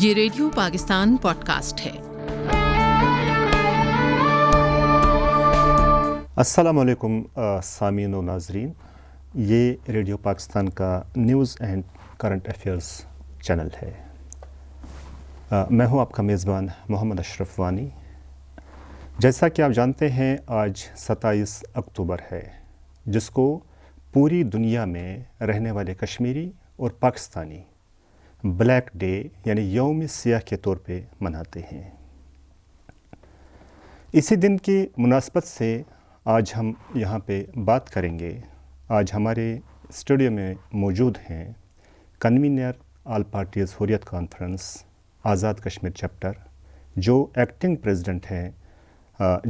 یہ radio Pakistan podcast ہے۔ السلام علیکم سامعین و ناظرین، یہ ریڈیو پاکستان کا news and current affairs channel ہے۔ میں ہوں آپ کا میزبان محمد اشرف وانی۔ جیسا کہ آپ جانتے ہیں آج 27 اکتوبر ہے، جس کو پوری دنیا میں رہنے والے کشمیری اور پاکستانی بلیک ڈے یعنی یوم سیاہ کے طور پہ مناتے ہیں۔ اسی دن کی مناسبت سے آج ہم یہاں پہ بات کریں گے۔ آج ہمارے اسٹوڈیو میں موجود ہیں convener all parties Hurriyat conference Azad Kashmir chapter, جو ایکٹنگ پریزیڈنٹ ہیں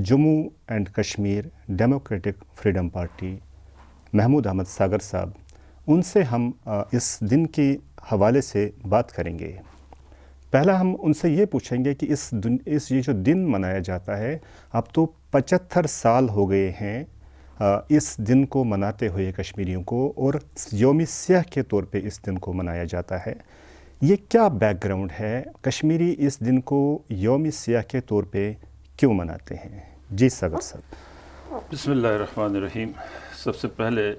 Jammu and Kashmir democratic freedom party, Mahmood Ahmad Sagar صاحب۔ ان سے ہم اس دن کے حوالے سے بات کریں گے۔ پہلا ہم ان سے یہ پوچھیں گے کہ یہ جو دن منایا جاتا ہے، اب تو 75 سال ہو گئے ہیں اس دن کو مناتے ہوئے کشمیریوں کو، اور یوم سیاہ کے طور پہ اس دن کو منایا جاتا ہے۔ یہ کیا بیک گراؤنڈ ہے؟ کشمیری اس دن کو یوم سیاہ کے طور پہ کیوں مناتے ہیں؟ جی ساگر صاحب۔ بسم اللہ الرحمن الرحیم۔ سب سے پہلے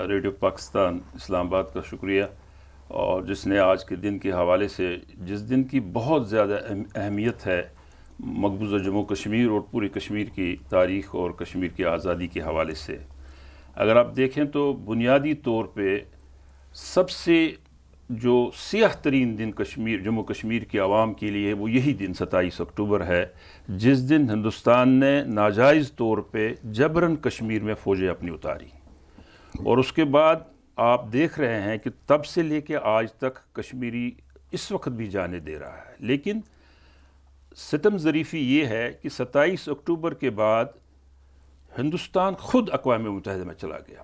ریڈیو پاکستان اسلام آباد کا شکریہ، اور جس نے آج کے دن کے حوالے سے، جس دن کی بہت زیادہ اہمیت ہے مقبوضہ جموں کشمیر اور پوری کشمیر کی تاریخ اور کشمیر کی آزادی کے حوالے سے، اگر آپ دیکھیں تو بنیادی طور پہ سب سے جو سیاہ ترین دن جموں کشمیر کی عوام کے لیے وہ یہی دن 27 اکتوبر ہے، جس دن ہندوستان نے ناجائز طور پہ جبراً کشمیر میں فوجیں اپنی اتاری، اور اس کے بعد آپ دیکھ رہے ہیں کہ تب سے لے کے آج تک کشمیری اس وقت بھی جانے دے رہا ہے۔ لیکن ستم ظریفی یہ ہے کہ 27 اکتوبر کے بعد ہندوستان خود اقوام متحدہ میں چلا گیا،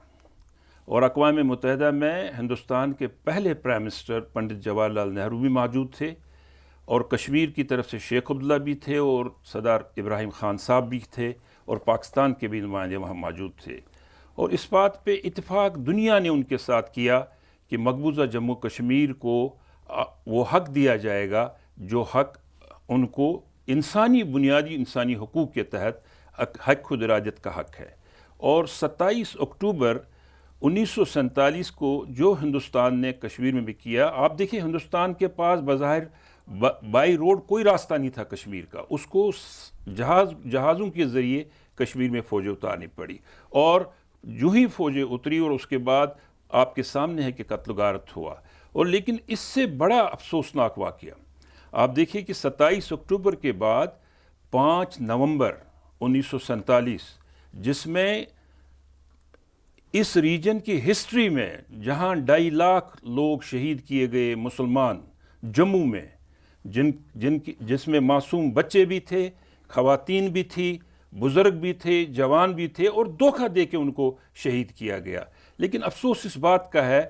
اور اقوام متحدہ میں ہندوستان کے پہلے پرائم منسٹر پنڈت جواہر لال نہرو بھی موجود تھے، اور کشمیر کی طرف سے شیخ عبداللہ بھی تھے، اور صدر ابراہیم خان صاحب بھی تھے، اور پاکستان کے بھی نمائندے وہاں موجود تھے، اور اس بات پہ اتفاق دنیا نے ان کے ساتھ کیا کہ مقبوضہ جموں کشمیر کو وہ حق دیا جائے گا جو حق ان کو بنیادی انسانی حقوق کے تحت حق خود ارادت کا حق ہے۔ اور 27 اکتوبر 1947 کو جو ہندوستان نے کشمیر میں بھی کیا، آپ دیکھیں ہندوستان کے پاس بظاہر بائی روڈ کوئی راستہ نہیں تھا کشمیر کا، اس کو جہازوں کے ذریعے کشمیر میں فوجیں اتارنی پڑی، اور جو ہی فوجیں اتری اور اس کے بعد آپ کے سامنے ہے کہ قتل و غارت ہوا۔ اور لیکن اس سے بڑا افسوسناک واقعہ آپ دیکھیے کہ 27 اکتوبر کے بعد 5 نومبر 1947، جس میں اس ریجن کی ہسٹری میں جہاں 2.5 لاکھ لوگ شہید کیے گئے مسلمان جموں میں، جس میں معصوم بچے بھی تھے، خواتین بھی تھی، بزرگ بھی تھے، جوان بھی تھے، اور دھوکہ دے کے ان کو شہید کیا گیا۔ لیکن افسوس اس بات کا ہے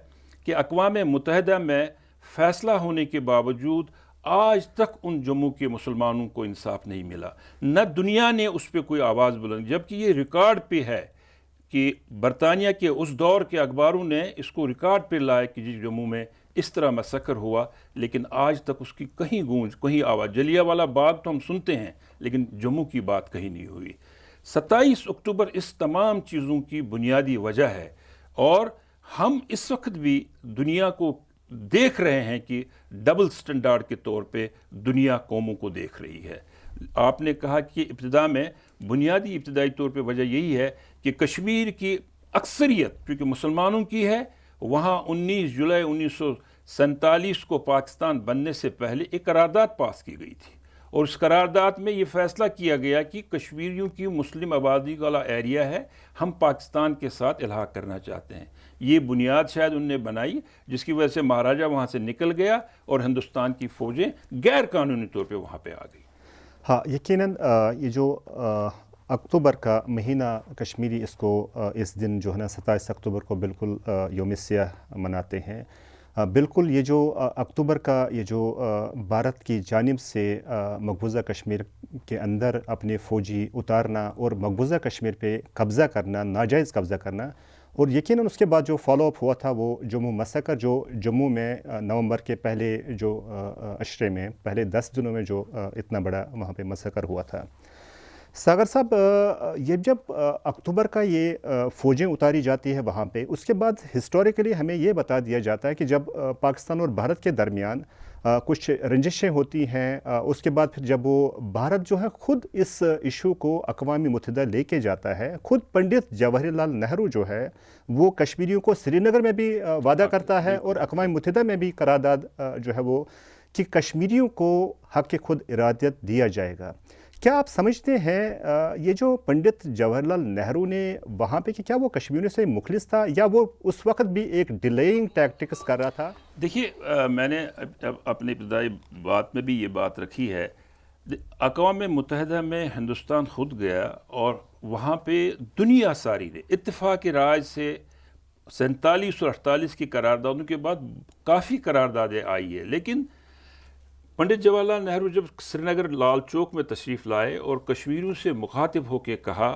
کہ اقوام متحدہ میں فیصلہ ہونے کے باوجود آج تک ان جموں کے مسلمانوں کو انصاف نہیں ملا، نہ دنیا نے اس پہ کوئی آواز بلند، جبکہ یہ ریکارڈ پہ ہے کہ برطانیہ کے اس دور کے اخباروں نے اس کو ریکارڈ پہ لایا کہ جموں میں اس طرح مسکر ہوا، لیکن آج تک اس کی کہیں گونج، کہیں آواز۔ جلیانوالہ باغ تو ہم سنتے ہیں، لیکن جموں کی بات کہیں نہیں ہوئی۔ 27 اکتوبر اس تمام چیزوں کی بنیادی وجہ ہے، اور ہم اس وقت بھی دنیا کو دیکھ رہے ہیں کہ ڈبل سٹینڈارڈ کے طور پہ دنیا قوموں کو دیکھ رہی ہے۔ آپ نے کہا کہ ابتدائی طور پہ وجہ یہی ہے کہ کشمیر کی اکثریت چونکہ مسلمانوں کی ہے، وہاں 19 جولائی 1947 کو پاکستان بننے سے پہلے ایک قرارداد پاس کی گئی تھی، اور اس قرارداد میں یہ فیصلہ کیا گیا کہ کشمیریوں کی مسلم آبادی والا ایریا ہے، ہم پاکستان کے ساتھ الحاق کرنا چاہتے ہیں۔ یہ بنیاد شاید انہوں نے بنائی، جس کی وجہ سے مہاراجہ وہاں سے نکل گیا اور ہندوستان کی فوجیں غیر قانونی طور پہ وہاں پہ آ گئی۔ ہاں، یقیناً یہ جو اکتوبر کا مہینہ کشمیری اس دن جو ہے نا 27 اکتوبر کو بالکل یوم سیاہ مناتے ہیں۔ بالکل یہ جو اکتوبر کا یہ جو بھارت کی جانب سے مقبوضہ کشمیر کے اندر اپنے فوجی اتارنا اور مقبوضہ کشمیر پہ قبضہ کرنا، ناجائز قبضہ کرنا، اور یقیناً اس کے بعد جو فالو اپ ہوا تھا وہ جموں مسکر، جو جموں میں نومبر کے پہلے جو عشرے میں پہلے 10 دنوں میں جو اتنا بڑا وہاں پہ مسکر ہوا تھا۔ ساگر صاحب، یہ جب اکتوبر کا یہ فوجیں اتاری جاتی ہے وہاں پہ، اس کے بعد ہسٹوریکلی ہمیں یہ بتا دیا جاتا ہے کہ جب پاکستان اور بھارت کے درمیان کچھ رنجشیں ہوتی ہیں، اس کے بعد پھر جب وہ بھارت جو ہے خود اس ایشو کو اقوام متحدہ لے کے جاتا ہے، خود پنڈت جواہر لال نہرو جو ہے وہ کشمیریوں کو سری نگر میں بھی وعدہ کرتا ہے اور اقوام متحدہ میں بھی قرارداد جو ہے وہ کہ کشمیریوں کو حق خود ارادیت دیا جائے گا۔ کیا آپ سمجھتے ہیں یہ جو پنڈت جواہر لال نہرو نے وہاں پہ کہ کیا وہ کشمیریوں سے مخلص تھا یا وہ اس وقت بھی ایک ڈیلیئنگ ٹیکٹکس کر رہا تھا؟ دیکھیے، میں نے اپنی ابتدائی بات میں بھی یہ بات رکھی ہے، اقوام متحدہ میں ہندوستان خود گیا اور وہاں پہ دنیا ساری نے اتفاق رائے سے 47 اور 48 کی قراردادوں کے بعد کافی قراردادیں آئی ہے، لیکن پنڈت جواہر لال نہرو جب سری نگر لال چوک میں تشریف لائے اور کشمیریوں سے مخاطب ہو کے کہا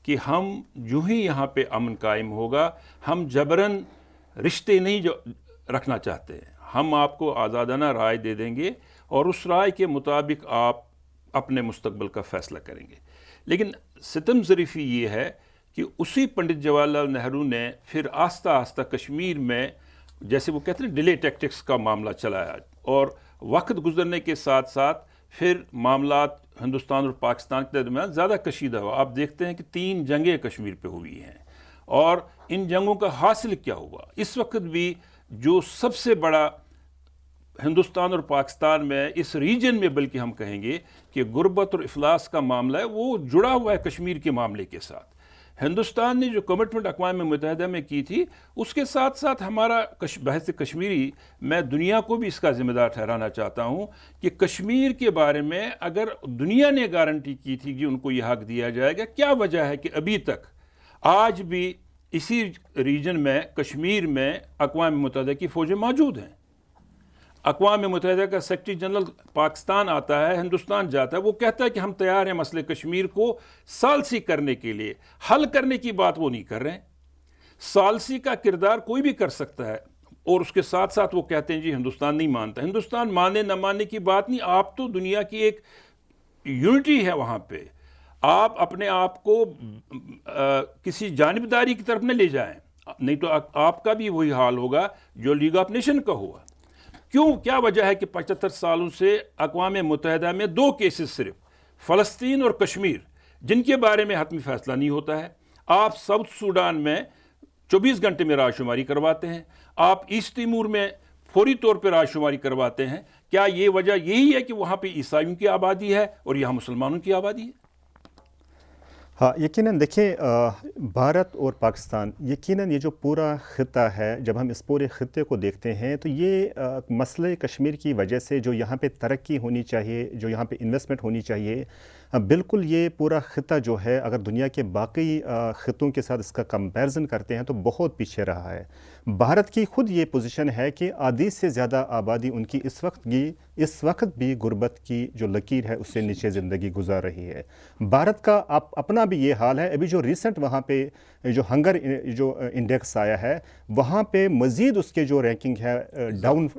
کہ ہم جو ہی یہاں پہ امن قائم ہوگا، ہم جبراً رشتے نہیں جو رکھنا چاہتے ہیں، ہم آپ کو آزادانہ رائے دے دیں گے اور اس رائے کے مطابق آپ اپنے مستقبل کا فیصلہ کریں گے۔ لیکن ستم ظریفی یہ ہے کہ اسی پنڈت جواہر لال نہرو نے پھر آہستہ آہستہ کشمیر میں جیسے وہ کہتے ہیں ڈیلے ٹیکٹکس کا معاملہ چلایا، اور وقت گزرنے کے ساتھ ساتھ پھر معاملات ہندوستان اور پاکستان کے درمیان زیادہ کشیدہ ہوا۔ آپ دیکھتے ہیں کہ 3 جنگیں کشمیر پہ ہوئی ہیں، اور ان جنگوں کا حاصل کیا ہوا؟ اس وقت بھی جو سب سے بڑا ہندوستان اور پاکستان میں اس ریجن میں بلکہ ہم کہیں گے کہ غربت اور افلاس کا معاملہ ہے، وہ جڑا ہوا ہے کشمیر کے معاملے کے ساتھ۔ ہندوستان نے جو کمٹمنٹ اقوام متحدہ میں کی تھی، اس کے ساتھ ساتھ ہمارا بحث کشمیری، میں دنیا کو بھی اس کا ذمہ دار ٹھہرانا چاہتا ہوں کہ کشمیر کے بارے میں اگر دنیا نے گارنٹی کی تھی کہ ان کو یہ حق دیا جائے گا، کیا وجہ ہے کہ ابھی تک آج بھی اسی ریجن میں کشمیر میں اقوام متحدہ کی فوجیں موجود ہیں؟ اقوام متحدہ کا سیکرٹری جنرل پاکستان آتا ہے، ہندوستان جاتا ہے، وہ کہتا ہے کہ ہم تیار ہیں مسئلے کشمیر کو ثالثی کرنے کے لیے، حل کرنے کی بات وہ نہیں کر رہے ہیں۔ ثالثی کا کردار کوئی بھی کر سکتا ہے، اور اس کے ساتھ ساتھ وہ کہتے ہیں جی ہندوستان نہیں مانتا۔ ہندوستان ماننے نہ ماننے کی بات نہیں، آپ تو دنیا کی ایک یونٹی ہے وہاں پہ، آپ اپنے آپ کو کسی جانبداری کی طرف نہ لے جائیں، نہیں تو آپ کا بھی وہی حال ہوگا جو لیگ آف نیشن کا ہوا۔ کیا وجہ ہے کہ 75 سالوں سے اقوام متحدہ میں 2 کیسز صرف فلسطین اور کشمیر جن کے بارے میں حتمی فیصلہ نہیں ہوتا ہے؟ آپ ساؤتھ سوڈان میں 24 گھنٹے میں رائے شماری کرواتے ہیں، آپ ایسٹ تیمور میں فوری طور پہ رائے شماری کرواتے ہیں۔ کیا یہ وجہ یہی ہے کہ وہاں پہ عیسائیوں کی آبادی ہے اور یہاں مسلمانوں کی آبادی ہے؟ ہاں، یقیناً دیکھیں، بھارت اور پاکستان، یقیناً یہ جو پورا خطہ ہے، جب ہم اس پورے خطے کو دیکھتے ہیں تو یہ مسئلہ کشمیر کی وجہ سے جو یہاں پہ ترقی ہونی چاہیے، جو یہاں پہ انویسٹمنٹ ہونی چاہیے، بالکل یہ پورا خطہ جو ہے اگر دنیا کے باقی خطوں کے ساتھ اس کا کمپیرزن کرتے ہیں تو بہت پیچھے رہا ہے۔ بھارت کی خود یہ پوزیشن ہے کہ آدھی سے زیادہ آبادی ان کی اس وقت بھی غربت کی جو لکیر ہے اس سے نیچے زندگی گزار رہی ہے۔ بھارت کا اپنا بھی یہ حال ہے۔ ابھی جو ریسنٹ وہاں پہ جو ہنگر جو انڈیکس آیا ہے، وہاں پہ مزید اس کے جو رینکنگ ہے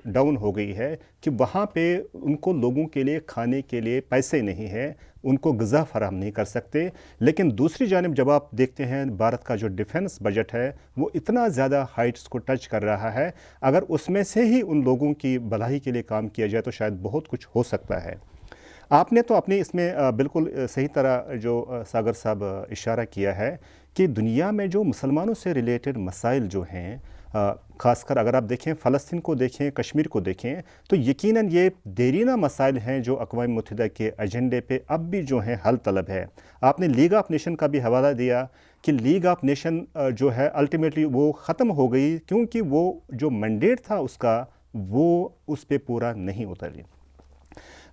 ڈاؤن ہو گئی ہے کہ وہاں پہ ان کو لوگوں کے لیے کھانے کے لیے پیسے نہیں ہیں، ان کو غذا فراہم نہیں کر سکتے۔ لیکن دوسری جانب جب آپ دیکھتے ہیں بھارت کا جو ڈیفنس بجٹ ہے وہ اتنا زیادہ ہائٹس کو ٹچ کر رہا ہے، اگر اس میں سے ہی ان لوگوں کی بھلائی کے لیے کام کیا جائے تو شاید بہت کچھ ہو سکتا ہے۔ آپ نے تو اپنی اس میں بالکل صحیح طرح جو ساگر صاحب اشارہ کیا ہے کہ دنیا میں جو مسلمانوں سے ریلیٹڈ مسائل جو ہیں، خاص کر اگر آپ دیکھیں فلسطین کو دیکھیں، کشمیر کو دیکھیں، تو یقیناً یہ دیرینہ مسائل ہیں جو اقوام متحدہ کے ایجنڈے پہ اب بھی جو ہیں حل طلب ہے۔ آپ نے لیگ آف نیشن کا بھی حوالہ دیا کہ لیگ آف نیشن جو ہے الٹیمیٹلی وہ ختم ہو گئی کیونکہ وہ جو مینڈیٹ تھا اس کا وہ اس پہ پورا نہیں اتری۔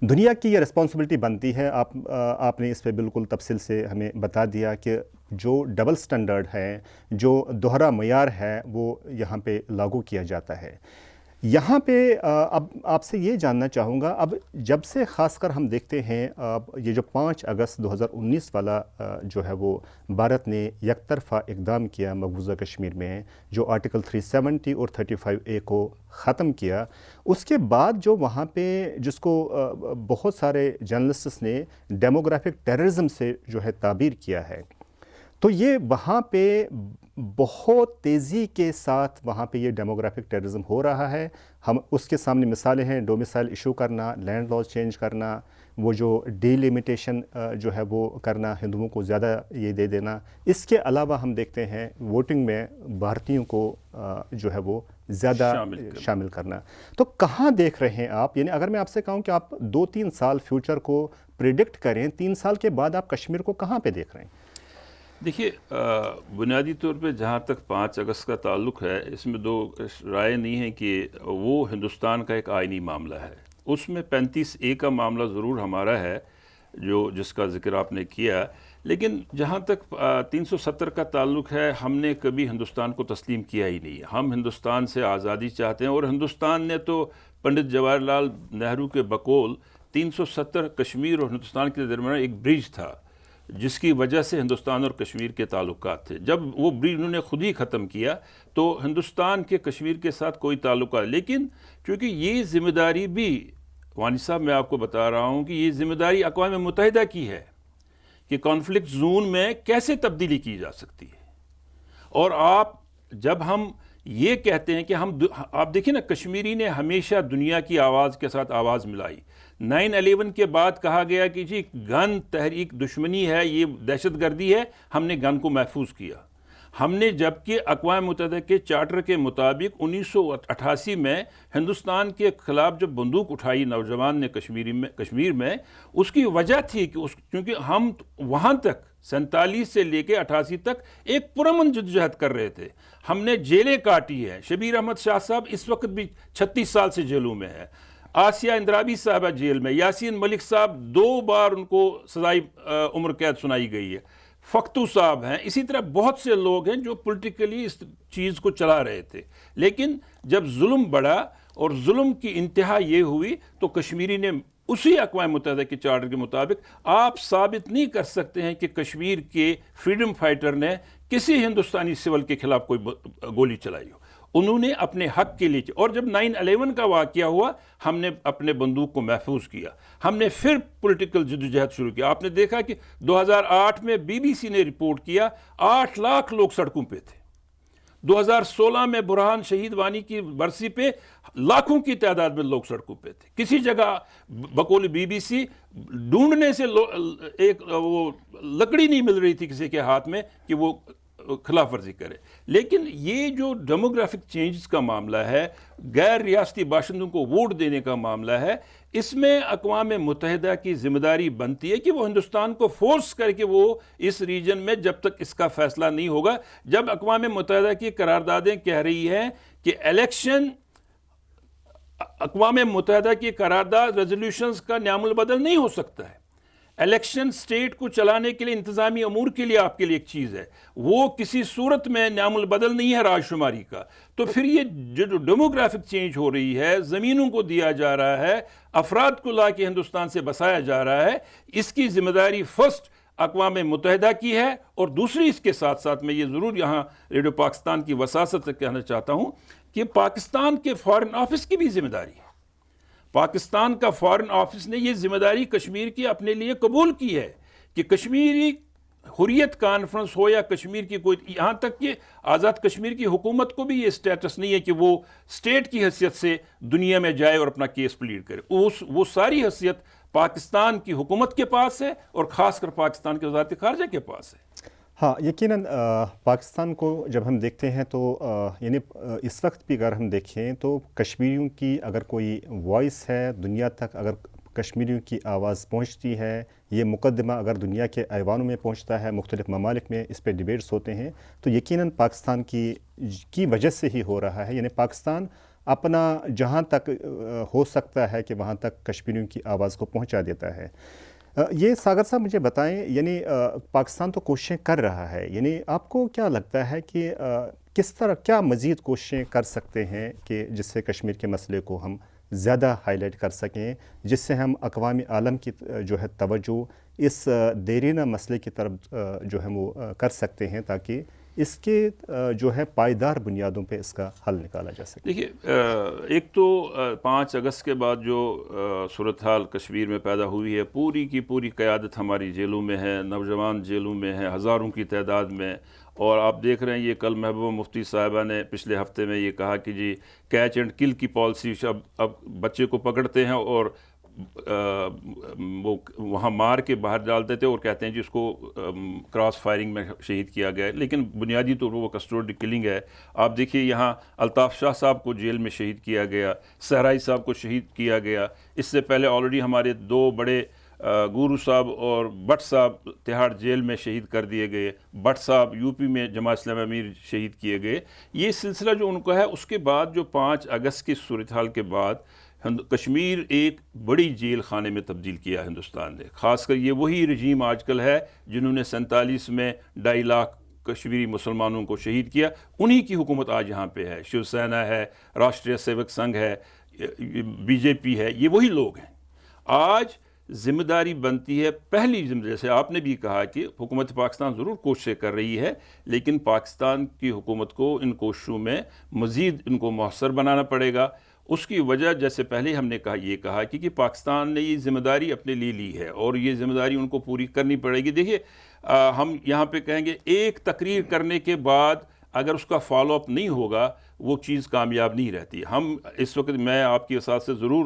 دنیا کی یہ رسپانسبلٹی بنتی ہے، آپ نے اس پہ بالکل تفصیل سے ہمیں بتا دیا کہ جو ڈبل سٹینڈرڈ ہے، جو دوہرا معیار ہے وہ یہاں پہ لاگو کیا جاتا ہے۔ یہاں پہ اب آپ سے یہ جاننا چاہوں گا، اب جب سے خاص کر ہم دیکھتے ہیں یہ جو 5 اگست 2019 والا جو ہے وہ بھارت نے یک طرفہ اقدام کیا مقبوضہ کشمیر میں، جو آرٹیکل 370 اور 35A کو ختم کیا، اس کے بعد جو وہاں پہ جس کو بہت سارے جرنلسٹس نے ڈیموگرافک ٹیررزم سے جو ہے تعبیر کیا ہے، تو یہ وہاں پہ بہت تیزی کے ساتھ وہاں پہ یہ ڈیموگرافک ٹیررزم ہو رہا ہے. ہم اس کے سامنے مثالیں ہیں، ڈومیسائل ایشو کرنا، لینڈ لاز چینج کرنا، وہ جو ڈی لمیٹیشن جو ہے وہ کرنا، ہندوؤں کو زیادہ یہ دے دینا. اس کے علاوہ ہم دیکھتے ہیں ووٹنگ میں بھارتیوں کو جو ہے وہ زیادہ شامل کرنا. تو کہاں دیکھ رہے ہیں آپ؟ یعنی اگر میں آپ سے کہوں کہ آپ 2-3 سال فیوچر کو پریڈکٹ کریں، 3 سال کے بعد آپ کشمیر کو کہاں پہ دیکھ رہے ہیں؟ دیکھیے، بنیادی طور پہ جہاں تک 5 اگست کا تعلق ہے، اس میں 2 رائے نہیں ہیں کہ وہ ہندوستان کا ایک آئینی معاملہ ہے. اس میں 35A کا معاملہ ضرور ہمارا ہے جس کا ذکر آپ نے کیا، لیکن جہاں تک 370 کا تعلق ہے، ہم نے کبھی ہندوستان کو تسلیم کیا ہی نہیں. ہم ہندوستان سے آزادی چاہتے ہیں، اور ہندوستان نے تو پنڈت جواہر لال نہرو کے بقول 370 کشمیر اور ہندوستان کے درمیان ایک برج تھا، جس کی وجہ سے ہندوستان اور کشمیر کے تعلقات تھے. جب وہ برج انہوں نے خود ہی ختم کیا تو ہندوستان کے کشمیر کے ساتھ کوئی تعلقات. لیکن چونکہ یہ ذمہ داری بھی وانی صاحب میں آپ کو بتا رہا ہوں کہ یہ ذمہ داری اقوام متحدہ کی ہے کہ کانفلکٹ زون میں کیسے تبدیلی کی جا سکتی ہے. اور جب ہم یہ کہتے ہیں کہ آپ دیکھیں نا، کشمیری نے ہمیشہ دنیا کی آواز کے ساتھ آواز ملائی. 9/11 کے بعد کہا گیا کہ جی گن تحریک دشمنی ہے، یہ دہشت گردی ہے، ہم نے گن کو محفوظ کیا. ہم نے جبکہ اقوام متحدہ کے چارٹر کے مطابق 1988 میں ہندوستان کے خلاف جب بندوق اٹھائی نوجوان نے کشمیر میں، اس کی وجہ تھی کہ کیونکہ ہم وہاں تک 47 سے لے کے 88 تک ایک پرامن جدوجہد کر رہے تھے. ہم نے جیلیں کاٹی ہے. شبیر احمد شاہ صاحب اس وقت بھی 36 سال سے جیلوں میں ہے. آسیہ اندرابی صاحبہ جیل میں. یاسین ملک صاحب 2 بار ان کو سزائے عمر قید سنائی گئی ہے. فختو صاحب ہیں. اسی طرح بہت سے لوگ ہیں جو پولیٹیکلی اس چیز کو چلا رہے تھے. لیکن جب ظلم بڑھا اور ظلم کی انتہا یہ ہوئی تو کشمیری نے اسی اقوام متحدہ کے چارٹر کے مطابق آپ ثابت نہیں کر سکتے ہیں کہ کشمیر کے فریڈم فائٹر نے کسی ہندوستانی سول کے خلاف کوئی گولی چلائی ہو. انہوں نے اپنے حق کے لیے، اور جب 9/11 کا واقعہ ہوا ہم نے اپنے بندوق کو محفوظ کیا. ہم نے پھر پولیٹیکل جدوجہد شروع کیا. آپ نے دیکھا کہ 2008 میں BBC نے رپورٹ کیا 8 لاکھ لوگ سڑکوں پہ تھے. 2016 میں برہان شہید وانی کی برسی پہ لاکھوں کی تعداد میں لوگ سڑکوں پہ تھے. کسی جگہ بقول BBC ڈھونڈنے سے ایک وہ لکڑی نہیں مل رہی تھی کسی کے ہاتھ میں کہ وہ خلاف ورزی کرے. لیکن یہ جو ڈیموگرافک چینجز کا معاملہ ہے، غیر ریاستی باشندوں کو ووٹ دینے کا معاملہ ہے، اس میں اقوام متحدہ کی ذمہ داری بنتی ہے کہ وہ ہندوستان کو فورس کر کے وہ اس ریجن میں جب تک اس کا فیصلہ نہیں ہوگا. جب اقوام متحدہ کی قراردادیں کہہ رہی ہیں کہ الیکشن، اقوام متحدہ کی قرارداد ریزولوشنز کا نعم البدل نہیں ہو سکتا ہے. الیکشن سٹیٹ کو چلانے کے لیے، انتظامی امور کے لیے آپ کے لیے ایک چیز ہے، وہ کسی صورت میں نعم البدل نہیں ہے راج شماری کا. تو پھر یہ جو ڈیموگرافک چینج ہو رہی ہے، زمینوں کو دیا جا رہا ہے، افراد کو لا کے ہندوستان سے بسایا جا رہا ہے، اس کی ذمہ داری فرسٹ اقوام متحدہ کی ہے. اور دوسری اس کے ساتھ ساتھ میں یہ ضرور یہاں ریڈیو پاکستان کی وساست سے کہنا چاہتا ہوں کہ پاکستان کے فارن آفس کی بھی ذمہ داری ہے. پاکستان کا فارن آفس نے یہ ذمہ داری کشمیر کی اپنے لیے قبول کی ہے کہ کشمیری حریت کانفرنس ہو یا کشمیر کی کوئی، یہاں تک کہ آزاد کشمیر کی حکومت کو بھی یہ سٹیٹس نہیں ہے کہ وہ اسٹیٹ کی حیثیت سے دنیا میں جائے اور اپنا کیس پلیڈ کرے. وہ ساری حیثیت پاکستان کی حکومت کے پاس ہے، اور خاص کر پاکستان کے وزارت خارجہ کے پاس ہے. ہاں، یقیناً پاکستان کو جب ہم دیکھتے ہیں تو یعنی اس وقت بھی اگر ہم دیکھیں تو کشمیریوں کی اگر کوئی وائس ہے دنیا تک، اگر کشمیریوں کی آواز پہنچتی ہے، یہ مقدمہ اگر دنیا کے ایوانوں میں پہنچتا ہے، مختلف ممالک میں اس پہ ڈیبیٹس ہوتے ہیں، تو یقیناً پاکستان کی وجہ سے ہی ہو رہا ہے. یعنی پاکستان اپنا جہاں تک ہو سکتا ہے کہ وہاں تک کشمیریوں کی آواز کو پہنچا دیتا ہے. یہ ساگر صاحب مجھے بتائیں، یعنی پاکستان تو کوششیں کر رہا ہے، یعنی آپ کو کیا لگتا ہے کہ کس طرح کیا مزید کوششیں کر سکتے ہیں کہ جس سے کشمیر کے مسئلے کو ہم زیادہ ہائی لائٹ کر سکیں، جس سے ہم اقوام عالم کی جو ہے توجہ اس دیرینہ مسئلے کی طرف جو ہے وہ کر سکتے ہیں، تاکہ اس کے جو ہے پائیدار بنیادوں پہ اس کا حل نکالا جا سکے؟ دیکھیے، ایک تو 5 اگست کے بعد جو صورتحال کشمیر میں پیدا ہوئی ہے، پوری کی پوری قیادت ہماری جیلوں میں ہے، نوجوان جیلوں میں ہیں ہزاروں کی تعداد میں، اور آپ دیکھ رہے ہیں یہ کل محبوبہ مفتی صاحبہ نے پچھلے ہفتے میں یہ کہا کہ جی کیچ اینڈ کل کی پالیسی، اب بچے کو پکڑتے ہیں اور وہ وہاں مار کے باہر ڈالتے تھے اور کہتے ہیں جی اس کو کراس فائرنگ میں شہید کیا گیا ہے، لیکن بنیادی طور پر وہ کسٹوڈی کلنگ ہے۔ آپ دیکھیے یہاں الطاف شاہ صاحب کو جیل میں شہید کیا گیا، صحرائی صاحب کو شہید کیا گیا، اس سے پہلے آلریڈی ہمارے 2 بڑے گورو صاحب اور بٹ صاحب تہاڑ جیل میں شہید کر دیے گئے، بٹ صاحب یو پی میں جماعت اسلامی امیر شہید کیے گئے۔ یہ سلسلہ جو ان کا ہے، اس کے بعد جو 5 اگست کی صورتحال کے بعد کشمیر ایک بڑی جیل خانے میں تبدیل کیا ہندوستان نے، خاص کر یہ وہی رجیم آج کل ہے جنہوں نے 47 میں 2.5 لاکھ کشمیری مسلمانوں کو شہید کیا، انہی کی حکومت آج یہاں پہ ہے، شیو سینا ہے، راشٹریہ سیوک سنگھ ہے، بی جے پی ہے، یہ وہی لوگ ہیں۔ آج ذمہ داری بنتی ہے، پہلی ذمہ، جیسے آپ نے بھی کہا کہ حکومت پاکستان ضرور کوششیں کر رہی ہے، لیکن پاکستان کی حکومت کو ان کوششوں میں مزید ان کو مؤثر بنانا پڑے گا۔ اس کی وجہ جیسے پہلے ہم نے کہا کہ پاکستان نے یہ ذمہ داری اپنے لیے لی ہے اور یہ ذمہ داری ان کو پوری کرنی پڑے گی۔ دیکھیے، ہم یہاں پہ کہیں گے ایک تقریر کرنے کے بعد اگر اس کا فالو اپ نہیں ہوگا وہ چیز کامیاب نہیں رہتی۔ ہم اس وقت، میں آپ کی وسعت سے ضرور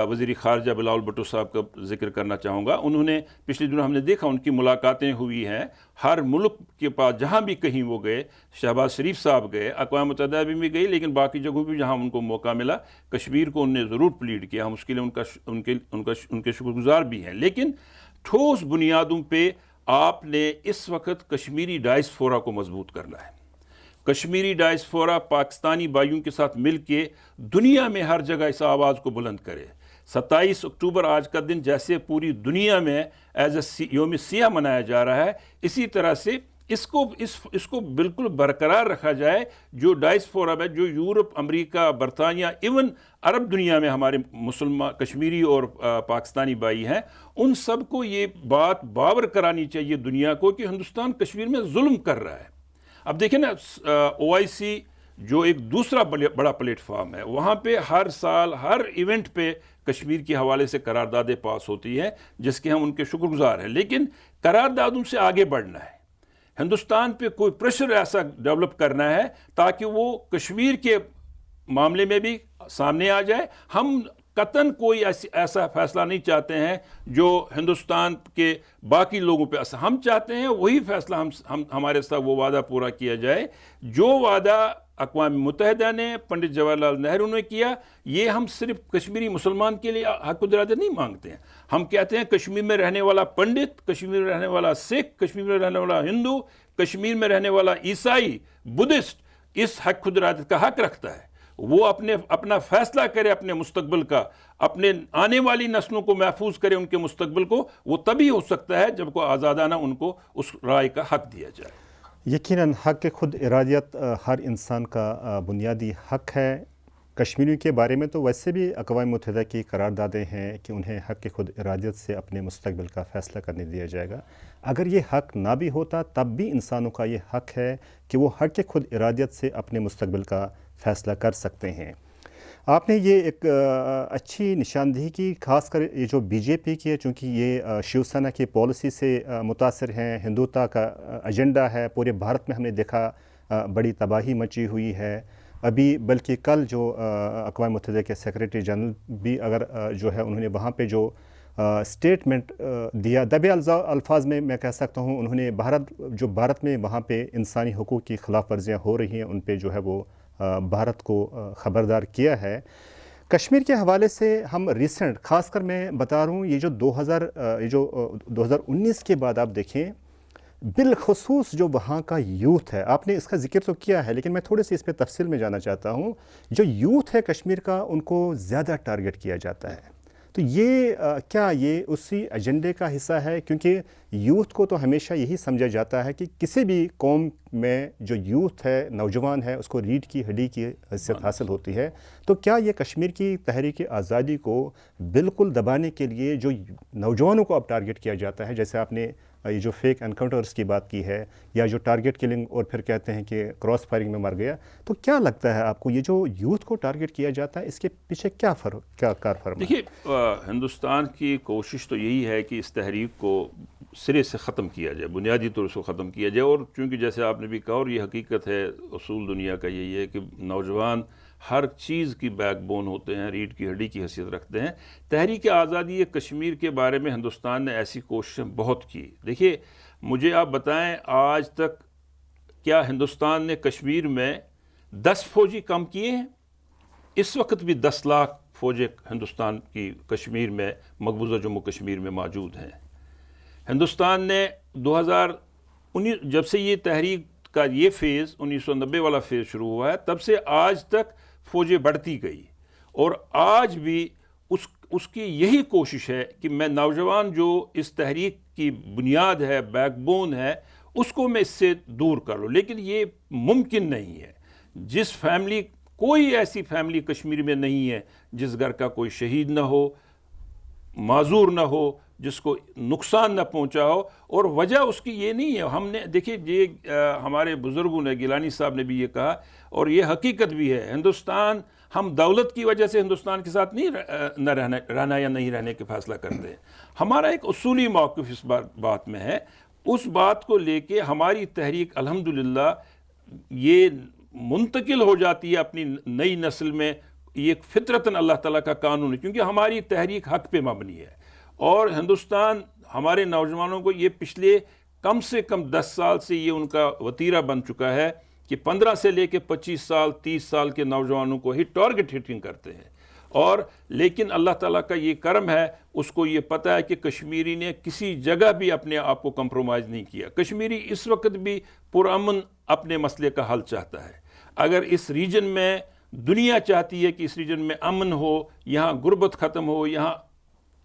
وزیر خارجہ بلاول بھٹو صاحب کا ذکر کرنا چاہوں گا۔ انہوں نے پچھلے دنوں ہم نے دیکھا ان کی ملاقاتیں ہوئی ہیں، ہر ملک کے پاس جہاں بھی کہیں وہ گئے، شہباز شریف صاحب گئے، اقوام متحدہ بھی گئی، لیکن باقی جگہوں بھی جہاں ان کو موقع ملا کشمیر کو انہوں نے ضرور پلیڈ کیا، ہم اس کے لیے ان کے شکر گزار بھی ہیں۔ لیکن ٹھوس بنیادوں پہ آپ نے اس وقت کشمیری ڈائسپورا کو مضبوط کرنا ہے۔ کشمیری ڈائسپورا پاکستانی بھائیوں کے ساتھ مل کے دنیا میں ہر جگہ اس آواز کو بلند کرے۔ 27 اکتوبر آج کا دن جیسے پوری دنیا میں ایز اے یوم سیاہ منایا جا رہا ہے، اسی طرح سے اس کو بالکل برقرار رکھا جائے۔ جو ڈائسپورا میں جو یورپ، امریکہ، برطانیہ، ایون عرب دنیا میں ہمارے مسلمان کشمیری اور پاکستانی بھائی ہیں، ان سب کو یہ بات باور کرانی چاہیے دنیا کو کہ ہندوستان کشمیر میں ظلم کر رہا ہے۔ اب دیکھیں نا، OIC جو ایک دوسرا بڑا پلیٹ فارم ہے، وہاں پہ ہر سال ہر ایونٹ پہ کشمیر کے حوالے سے قراردادیں پاس ہوتی ہیں، جس کے ہم ان کے شکر گزار ہیں، لیکن قراردادوں سے آگے بڑھنا ہے۔ ہندوستان پہ کوئی پریشر ایسا ڈیولپ کرنا ہے تاکہ وہ کشمیر کے معاملے میں بھی سامنے آ جائے۔ ہم قطعاً کوئی ایسا فیصلہ نہیں چاہتے ہیں جو ہندوستان کے باقی لوگوں پہ اثر، ہم چاہتے ہیں وہی فیصلہ ہمارے ساتھ وہ وعدہ پورا کیا جائے جو وعدہ اقوام متحدہ نے، پنڈت جواہر لال نہرو نے کیا۔ یہ ہم صرف کشمیری مسلمان کے لیے حق و ارادہ نہیں مانگتے ہیں، ہم کہتے ہیں کشمیر میں رہنے والا پنڈت، کشمیر میں رہنے والا سکھ، کشمیر میں رہنے والا ہندو، کشمیر میں رہنے والا عیسائی، بدھسٹ اس حق خود ارادت کا حق رکھتا ہے۔ وہ اپنا فیصلہ کرے اپنے مستقبل کا، اپنے آنے والی نسلوں کو محفوظ کرے، ان کے مستقبل کو، وہ تبھی ہو سکتا ہے جب کو آزادانہ ان کو اس رائے کا حق دیا جائے۔ یقیناً حق خود ارادیت ہر انسان کا بنیادی حق ہے۔ کشمیریوں کے بارے میں تو ویسے بھی اقوام متحدہ کی قراردادیں ہیں کہ انہیں حق خود ارادیت سے اپنے مستقبل کا فیصلہ کرنے دیا جائے گا۔ اگر یہ حق نہ بھی ہوتا تب بھی انسانوں کا یہ حق ہے کہ وہ حق خود ارادیت سے اپنے مستقبل کا فیصلہ کر سکتے ہیں۔ آپ نے یہ ایک اچھی نشاندہی کی، خاص کر یہ جو بی جے پی کی ہے، چونکہ یہ شیو سینا کی پالیسی سے متاثر ہیں، ہندوتا کا ایجنڈا ہے، پورے بھارت میں ہم نے دیکھا بڑی تباہی مچی ہوئی ہے۔ ابھی بلکہ کل جو اقوام متحدہ کے سیکریٹری جنرل بھی اگر جو ہے انہوں نے وہاں پہ جو سٹیٹمنٹ دیا، دبے الفاظ میں کہہ سکتا ہوں، انہوں نے بھارت میں وہاں پہ انسانی حقوق کی خلاف ورزیاں ہو رہی ہیں ان پہ جو ہے وہ بھارت کو خبردار کیا ہے۔ کشمیر کے حوالے سے ہم ریسنٹ، خاص کر میں بتا رہا ہوں، یہ جو 2019 کے بعد آپ دیکھیں، بالخصوص جو وہاں کا یوتھ ہے، آپ نے اس کا ذکر تو کیا ہے لیکن میں تھوڑے سے اس پہ تفصیل میں جانا چاہتا ہوں۔ جو یوتھ ہے کشمیر کا، ان کو زیادہ ٹارگٹ کیا جاتا ہے۔ تو یہ کیا یہ اسی ایجنڈے کا حصہ ہے؟ کیونکہ یوتھ کو تو ہمیشہ یہی سمجھا جاتا ہے کہ کسی بھی قوم میں جو یوتھ ہے، نوجوان ہے، اس کو ریڑھ کی ہڈی کی حیثیت حاصل ہوتی ہے. تو کیا یہ کشمیر کی تحریک آزادی کو بالکل دبانے کے لیے جو نوجوانوں کو اب ٹارگٹ کیا جاتا ہے، جیسے آپ نے یہ جو فیک انکاؤنٹرز کی بات کی ہے، یا جو ٹارگٹ کلنگ اور پھر کہتے ہیں کہ کراس فائرنگ میں مر گیا، تو کیا لگتا ہے آپ کو یہ جو یوتھ کو ٹارگٹ کیا جاتا ہے اس کے پیچھے کیا کار فرما ہے؟ دیکھیے، ہندوستان کی کوشش تو یہی ہے کہ اس تحریک کو سرے سے ختم کیا جائے، بنیادی طور سے ختم کیا جائے. اور چونکہ جیسے آپ نے بھی کہا، اور یہ حقیقت ہے، اصول دنیا کا یہی ہے کہ نوجوان ہر چیز کی بیک بون ہوتے ہیں، ریڑھ کی ہڈی کی حیثیت رکھتے ہیں. تحریک آزادی کشمیر کے بارے میں ہندوستان نے ایسی کوششیں بہت کی. دیکھیے، مجھے آپ بتائیں، آج تک کیا ہندوستان نے کشمیر میں 10 فوجی کم کیے ہیں؟ اس وقت بھی 10 لاکھ فوجیں ہندوستان کی کشمیر میں، مقبوضہ جموں کشمیر میں موجود ہیں. ہندوستان نے 2019 جب سے یہ تحریک کا یہ فیز 1990 والا فیز شروع ہوا ہے، تب سے آج تک فوجیں بڑھتی گئی. اور آج بھی اس کی یہی کوشش ہے کہ میں نوجوان جو اس تحریک کی بنیاد ہے، بیک بون ہے، اس کو میں اس سے دور کر لوں. لیکن یہ ممکن نہیں ہے. کوئی ایسی فیملی کشمیر میں نہیں ہے جس گھر کا کوئی شہید نہ ہو، معذور نہ ہو، جس کو نقصان نہ پہنچا ہو. اور وجہ اس کی یہ نہیں ہے. ہم نے دیکھیے، یہ ہمارے بزرگوں نے، گیلانی صاحب نے بھی یہ کہا، اور یہ حقیقت بھی ہے، ہندوستان، ہم دولت کی وجہ سے ہندوستان کے ساتھ نہیں نہ رہنا یا نہیں رہنے کے فیصلہ کرتے ہیں. ہمارا ایک اصولی موقف اس بات میں ہے. اس بات کو لے کے ہماری تحریک الحمدللہ یہ منتقل ہو جاتی ہے اپنی نئی نسل میں. یہ فطرتاً اللہ تعالیٰ کا قانون ہے، کیونکہ ہماری تحریک حق پہ مبنی ہے. اور ہندوستان، ہمارے نوجوانوں کو یہ پچھلے کم سے کم 10 سال سے یہ ان کا وتیرہ بن چکا ہے کہ 15 سے لے کے 25 سال 30 سال کے نوجوانوں کو ہی ٹارگٹ ہٹنگ کرتے ہیں. اور لیکن اللہ تعالیٰ کا یہ کرم ہے، اس کو یہ پتہ ہے کہ کشمیری نے کسی جگہ بھی اپنے آپ کو کمپرومائز نہیں کیا. کشمیری اس وقت بھی پرامن اپنے مسئلے کا حل چاہتا ہے. اگر اس ریجن میں دنیا چاہتی ہے کہ اس ریجن میں امن ہو، یہاں غربت ختم ہو، یہاں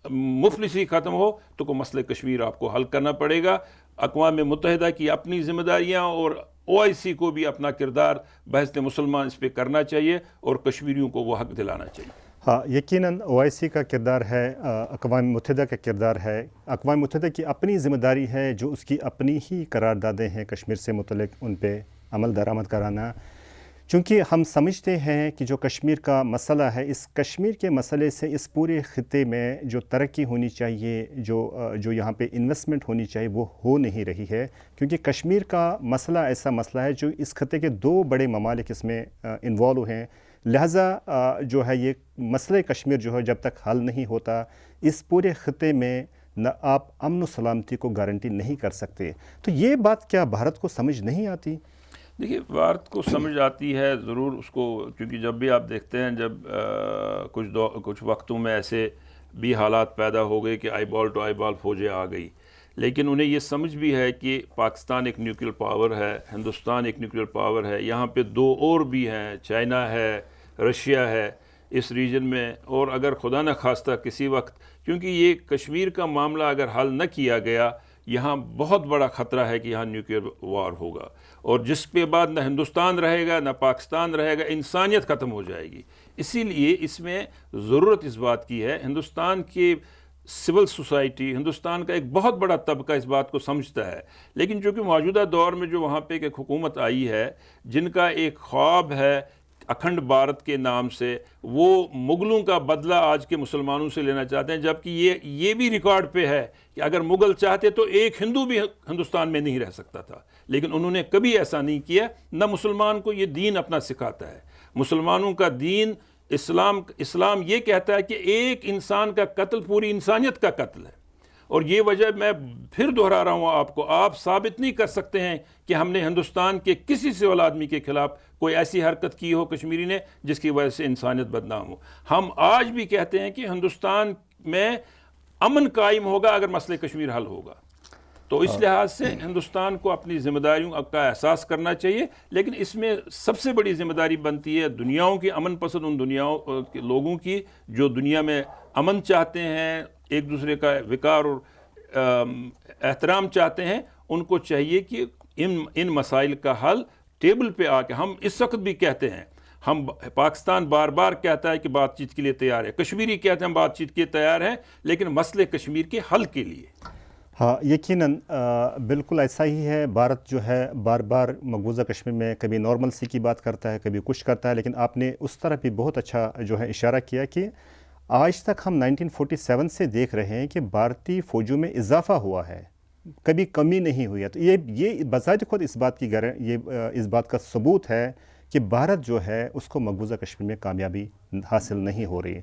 مفلسی ختم ہو، تو کوئی مسئلہ کشمیر آپ کو حل کرنا پڑے گا. اقوام متحدہ کی اپنی ذمہ داریاں اور OIC کو بھی اپنا کردار بحث مسلمان اس پہ کرنا چاہیے، اور کشمیریوں کو وہ حق دلانا چاہیے. ہاں، یقیناً OIC کا کردار ہے، اقوام متحدہ کا کردار ہے، اقوام متحدہ کی اپنی ذمہ داری ہے، جو اس کی اپنی ہی قراردادیں ہیں کشمیر سے متعلق، ان پہ عمل درآمد کرانا. چونکہ ہم سمجھتے ہیں کہ جو کشمیر کا مسئلہ ہے، اس کشمیر کے مسئلے سے اس پورے خطے میں جو ترقی ہونی چاہیے، جو یہاں پہ انویسٹمنٹ ہونی چاہیے، وہ ہو نہیں رہی ہے. کیونکہ کشمیر کا مسئلہ ایسا مسئلہ ہے جو اس خطے کے 2 بڑے ممالک اس میں انوالو ہیں. لہٰذا جو ہے یہ مسئلہ کشمیر جو ہے جب تک حل نہیں ہوتا، اس پورے خطے میں نہ آپ امن و سلامتی کو گارنٹی نہیں کر سکتے. تو یہ بات کیا بھارت کو سمجھ نہیں آتی؟ دیکھیے، بھارت کو سمجھ آتی ہے ضرور اس کو، کیونکہ جب بھی آپ دیکھتے ہیں، جب کچھ وقتوں میں ایسے بھی حالات پیدا ہو گئے کہ آئی بال ٹو آئی بال فوجیں آ گئی، لیکن انہیں یہ سمجھ بھی ہے کہ پاکستان ایک نیوکلیئر پاور ہے، ہندوستان ایک نیوکلیئر پاور ہے، یہاں پہ 2 اور بھی ہیں، چائنا ہے، رشیا ہے اس ریجن میں. اور اگر خدا نہ خواستہ کسی وقت، کیونکہ یہ کشمیر کا معاملہ اگر حل نہ کیا گیا، یہاں بہت بڑا خطرہ ہے کہ یہاں نیوکلیئر وار ہوگا، اور جس کے بعد نہ ہندوستان رہے گا نہ پاکستان رہے گا، انسانیت ختم ہو جائے گی. اسی لیے اس میں ضرورت اس بات کی ہے. ہندوستان کی سول سوسائٹی، ہندوستان کا ایک بہت بڑا طبقہ اس بات کو سمجھتا ہے، لیکن چونکہ موجودہ دور میں جو وہاں پہ ایک حکومت آئی ہے جن کا ایک خواب ہے اکھنڈ بھارت کے نام سے، وہ مغلوں کا بدلہ آج کے مسلمانوں سے لینا چاہتے ہیں. جبکہ یہ بھی ریکارڈ پہ ہے کہ اگر مغل چاہتے تو ایک ہندو بھی ہندوستان میں نہیں رہ سکتا تھا، لیکن انہوں نے کبھی ایسا نہیں کیا. نہ مسلمان کو یہ دین اپنا سکھاتا ہے. مسلمانوں کا دین اسلام یہ کہتا ہے کہ ایک انسان کا قتل پوری انسانیت کا قتل ہے. اور یہ وجہ میں پھر دہرا رہا ہوں آپ کو، آپ ثابت نہیں کر سکتے ہیں کہ ہم نے ہندوستان کے کسی سول آدمی کے خلاف کوئی ایسی حرکت کی ہو کشمیری نے جس کی وجہ سے انسانیت بدنام ہو. ہم آج بھی کہتے ہیں کہ ہندوستان میں امن قائم ہوگا اگر مسئلہ کشمیر حل ہوگا. تو اس لحاظ سے ہندوستان کو اپنی ذمہ داریوں کا احساس کرنا چاہیے، لیکن اس میں سب سے بڑی ذمہ داری بنتی ہے دنیاؤں کی امن پسند ان دنیاؤں کے لوگوں کی جو دنیا میں امن چاہتے ہیں، ایک دوسرے کا وقار اور احترام چاہتے ہیں. ان کو چاہیے کہ ان مسائل کا حل ٹیبل پہ آ کے، ہم اس وقت بھی کہتے ہیں، ہم پاکستان بار بار کہتا ہے کہ بات چیت کے لیے تیار ہے، کشمیری کہتے ہیں ہم بات چیت کے لیے تیار ہیں، لیکن مسئلے کشمیر کے حل کے لیے. ہاں یقیناً بالکل ایسا ہی ہے. بھارت جو ہے بار بار مقبوضہ کشمیر میں کبھی نارمل سی کی بات کرتا ہے، کبھی کچھ کرتا ہے، لیکن آپ نے اس طرح بھی بہت اچھا جو ہے اشارہ کیا کہ آج تک ہم 1947 سے دیکھ رہے ہیں کہ بھارتی فوجوں میں اضافہ ہوا ہے، کبھی کمی نہیں ہوئی ہے. تو یہ بذات خود اس بات کا ثبوت ہے کہ بھارت جو ہے اس کو مقبوضہ کشمیر میں کامیابی حاصل نہیں ہو رہی.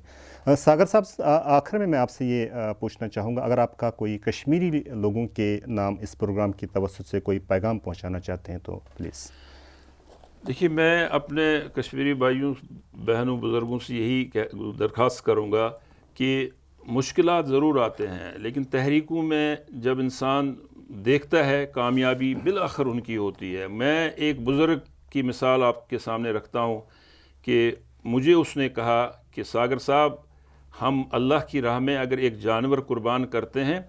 ساگر صاحب، آخر میں آپ سے یہ پوچھنا چاہوں گا، اگر آپ کا کوئی کشمیری لوگوں کے نام اس پروگرام کی توسط سے کوئی پیغام پہنچانا چاہتے ہیں تو پلیز. دیکھیے، میں اپنے کشمیری بھائیوں بہنوں بزرگوں سے یہی درخواست کروں گا کہ مشکلات ضرور آتے ہیں، لیکن تحریکوں میں جب انسان دیکھتا ہے کامیابی بالآخر ان کی ہوتی ہے. میں ایک بزرگ کی مثال آپ کے سامنے رکھتا ہوں کہ مجھے اس نے کہا کہ ساگر صاحب، ہم اللہ کی راہ میں اگر ایک جانور قربان کرتے ہیں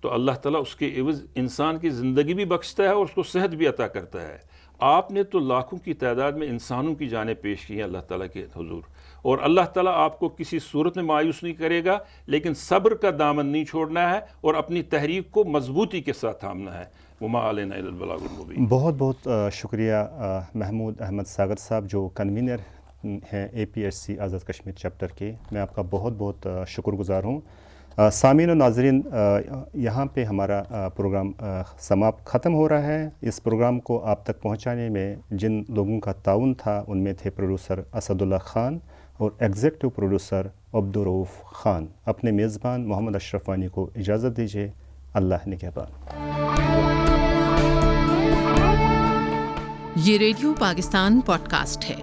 تو اللہ تعالیٰ اس کے عوض انسان کی زندگی بھی بخشتا ہے اور اس کو صحت بھی عطا کرتا ہے. آپ نے تو لاکھوں کی تعداد میں انسانوں کی جانیں پیش کی ہیں اللہ تعالیٰ کے حضور، اور اللہ تعالیٰ آپ کو کسی صورت میں مایوس نہیں کرے گا، لیکن صبر کا دامن نہیں چھوڑنا ہے اور اپنی تحریک کو مضبوطی کے ساتھ تھامنا ہے. وما علینا الا البلاغ المبین. بہت بہت شکریہ محمود احمد ساگر صاحب، جو کنوینر ہیں APHC آزاد کشمیر چیپٹر کے. میں آپ کا بہت بہت شکر گزار ہوں. سامعین و ناظرین، یہاں پہ ہمارا پروگرام سماپت ختم ہو رہا ہے. اس پروگرام کو آپ تک پہنچانے میں جن لوگوں کا تعاون تھا ان میں تھے پروڈیوسر اسد اللہ خان اور ایگزیکٹو پروڈیوسر عبدالرؤف خان. اپنے میزبان محمد اشرف وانی کو اجازت دیجیے. اللہ نگہبان. یہ ریڈیو پاکستان پوڈ کاسٹ ہے.